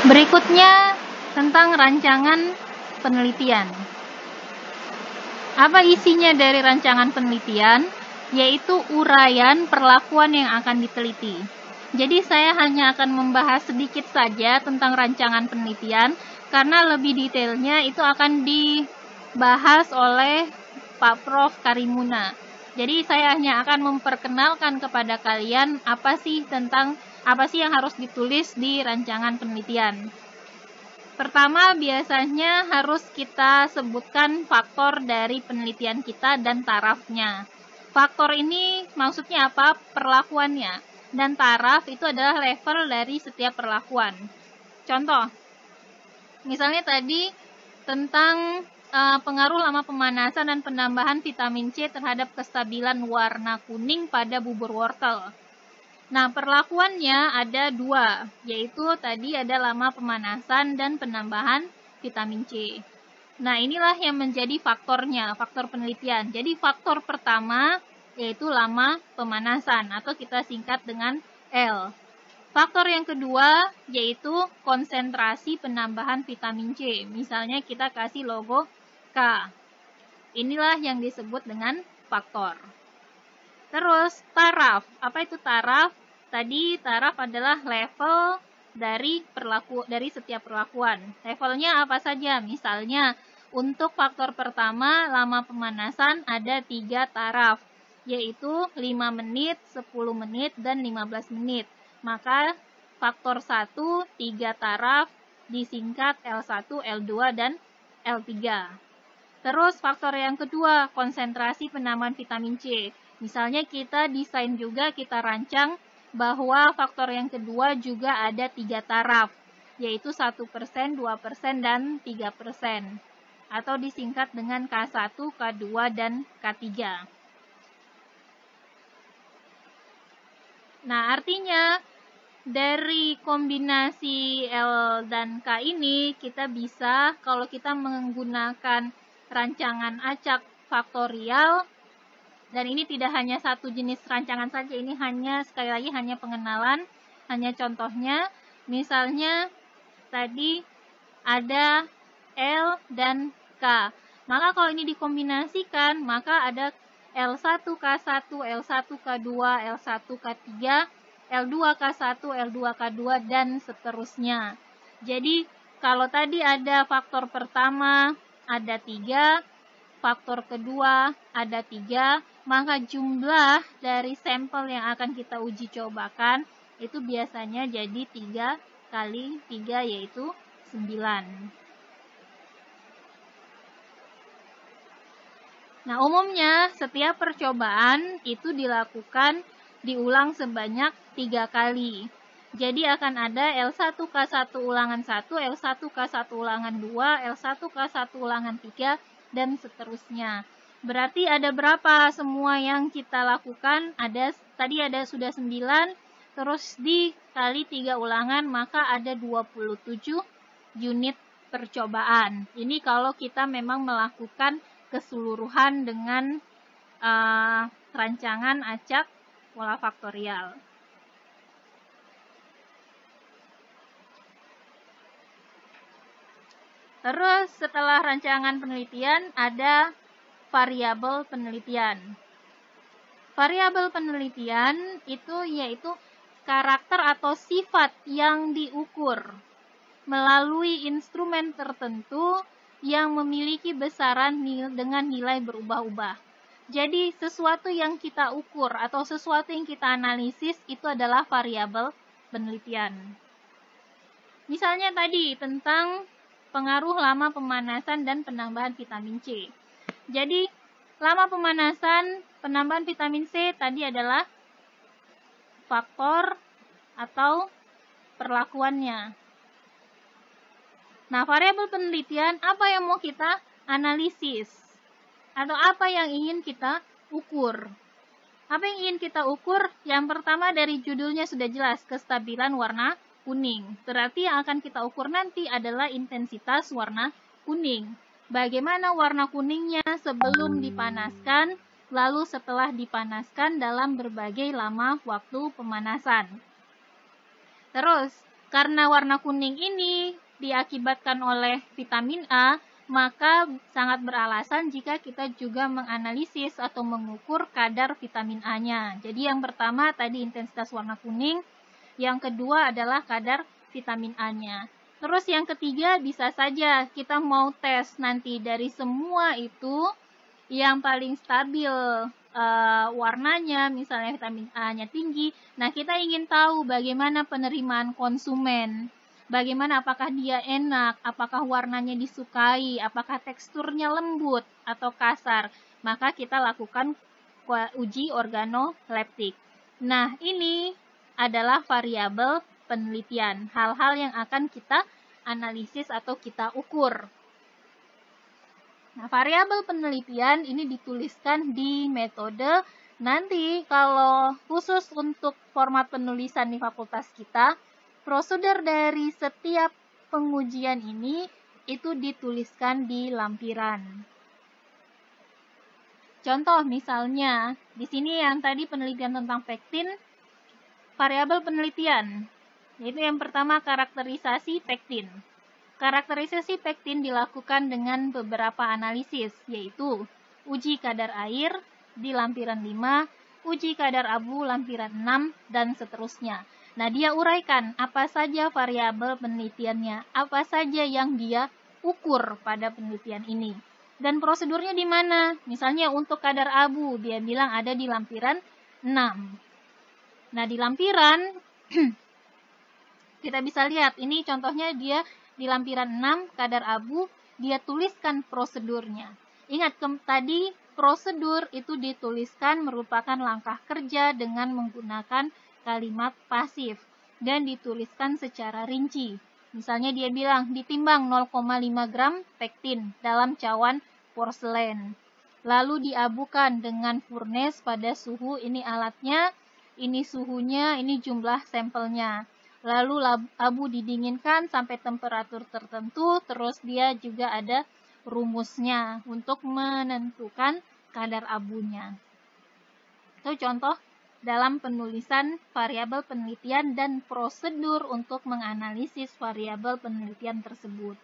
Berikutnya tentang rancangan penelitian. Apa isinya dari rancangan penelitian? Yaitu uraian perlakuan yang akan diteliti. Jadi saya hanya akan membahas sedikit saja tentang rancangan penelitian, karena lebih detailnya itu akan dibahas oleh Pak Prof. Karimuna. Jadi saya hanya akan memperkenalkan kepada kalian apa sih yang harus ditulis di rancangan penelitian. Pertama, biasanya harus kita sebutkan faktor dari penelitian kita dan tarafnya. Faktor ini maksudnya apa? Perlakuannya. Dan taraf itu adalah level dari setiap perlakuan. Contoh, misalnya tadi tentang pengaruh lama pemanasan dan penambahan vitamin C terhadap kestabilan warna kuning pada bubur wortel. Nah, perlakuannya ada dua, yaitu tadi ada lama pemanasan dan penambahan vitamin C. Nah, inilah yang menjadi faktornya, faktor penelitian. Jadi, faktor pertama yaitu lama pemanasan, atau kita singkat dengan L. Faktor yang kedua yaitu konsentrasi penambahan vitamin C. Misalnya kita kasih logo K. Inilah yang disebut dengan faktor. Terus taraf. Apa itu taraf? Tadi taraf adalah level dari setiap perlakuan. Levelnya apa saja? Misalnya untuk faktor pertama lama pemanasan ada 3 taraf, yaitu 5 menit, 10 menit, dan 15 menit. Maka faktor 1 3 taraf disingkat L1, L2, dan L3. Terus faktor yang kedua, konsentrasi penambahan vitamin C. Misalnya kita desain juga, kita rancang bahwa faktor yang kedua juga ada 3 taraf, yaitu 1%, 2%, dan 3%. Atau disingkat dengan K1, K2, dan K3. Nah, artinya dari kombinasi L dan K ini kita bisa, kalau kita menggunakan rancangan acak faktorial, dan ini tidak hanya satu jenis rancangan saja, ini sekali lagi hanya pengenalan, hanya contohnya. Misalnya tadi ada L dan K. Maka kalau ini dikombinasikan, maka ada L1 K1, L1 K2, L1 K3, L2 K1, L2 K2, dan seterusnya. Jadi kalau tadi ada faktor pertama ada 3, faktor kedua ada 3, maka jumlah dari sampel yang akan kita uji cobakan itu biasanya jadi 3 kali 3, yaitu 9. Nah, umumnya setiap percobaan itu diulang sebanyak 3 kali. Jadi akan ada L1K1 ulangan 1, L1K1 ulangan 2, L1K1 ulangan 3, dan seterusnya. Berarti ada berapa semua yang kita lakukan? Tadi ada sudah 9, terus dikali 3 ulangan, maka ada 27 unit percobaan. Ini kalau kita memang melakukan keseluruhan dengan rancangan acak pola faktorial. Terus setelah rancangan penelitian ada variabel penelitian. Variabel penelitian itu yaitu karakter atau sifat yang diukur melalui instrumen tertentu yang memiliki besaran dengan nilai berubah-ubah. Jadi sesuatu yang kita ukur atau sesuatu yang kita analisis itu adalah variabel penelitian. Misalnya tadi tentang pengaruh lama pemanasan dan penambahan vitamin C. Jadi lama pemanasan, penambahan vitamin C tadi adalah faktor atau perlakuannya. Nah, variabel penelitian apa yang mau kita analisis? Atau apa yang ingin kita ukur? Apa yang ingin kita ukur? Yang pertama dari judulnya sudah jelas, kestabilan warna kuning. Berarti yang akan kita ukur nanti adalah intensitas warna kuning. Bagaimana warna kuningnya sebelum dipanaskan, lalu setelah dipanaskan dalam berbagai lama waktu pemanasan. Terus, Karena warna kuning ini diakibatkan oleh vitamin A, maka sangat beralasan jika kita juga menganalisis atau mengukur kadar vitamin A-nya. Jadi yang pertama tadi intensitas warna kuning, yang kedua adalah kadar vitamin A-nya. Terus yang ketiga bisa saja kita mau tes nanti dari semua itu yang paling stabil warnanya, misalnya vitamin A-nya tinggi. Nah, kita ingin tahu bagaimana penerimaan konsumen. Bagaimana, apakah dia enak, apakah warnanya disukai, apakah teksturnya lembut atau kasar. Maka kita lakukan uji organoleptik. Nah, ini adalah variabel penelitian, hal-hal yang akan kita analisis atau kita ukur. Nah, variabel penelitian ini dituliskan di metode. Nanti kalau khusus untuk format penulisan di fakultas kita, prosedur dari setiap pengujian ini itu dituliskan di lampiran. Contoh misalnya, di sini yang tadi penelitian tentang pektin, variabel penelitian, yaitu yang pertama karakterisasi pektin. Karakterisasi pektin dilakukan dengan beberapa analisis, yaitu uji kadar air di lampiran 5, uji kadar abu lampiran 6, dan seterusnya. Nah, dia uraikan apa saja variabel penelitiannya, apa saja yang dia ukur pada penelitian ini. Dan prosedurnya di mana? Misalnya untuk kadar abu, dia bilang ada di lampiran 6. Nah, di lampiran, kita bisa lihat, ini contohnya dia di lampiran 6, kadar abu, dia tuliskan prosedurnya. Ingat, tadi prosedur itu dituliskan merupakan langkah kerja dengan menggunakan kalimat pasif dan dituliskan secara rinci. Misalnya dia bilang ditimbang 0,5 gram pektin dalam cawan porselen. Lalu diabukan dengan furnace pada suhu, ini alatnya, ini suhunya, ini jumlah sampelnya. Lalu abu didinginkan sampai temperatur tertentu, terus dia juga ada rumusnya untuk menentukan kadar abunya. Itu contoh dalam penulisan variabel penelitian dan prosedur untuk menganalisis variabel penelitian tersebut.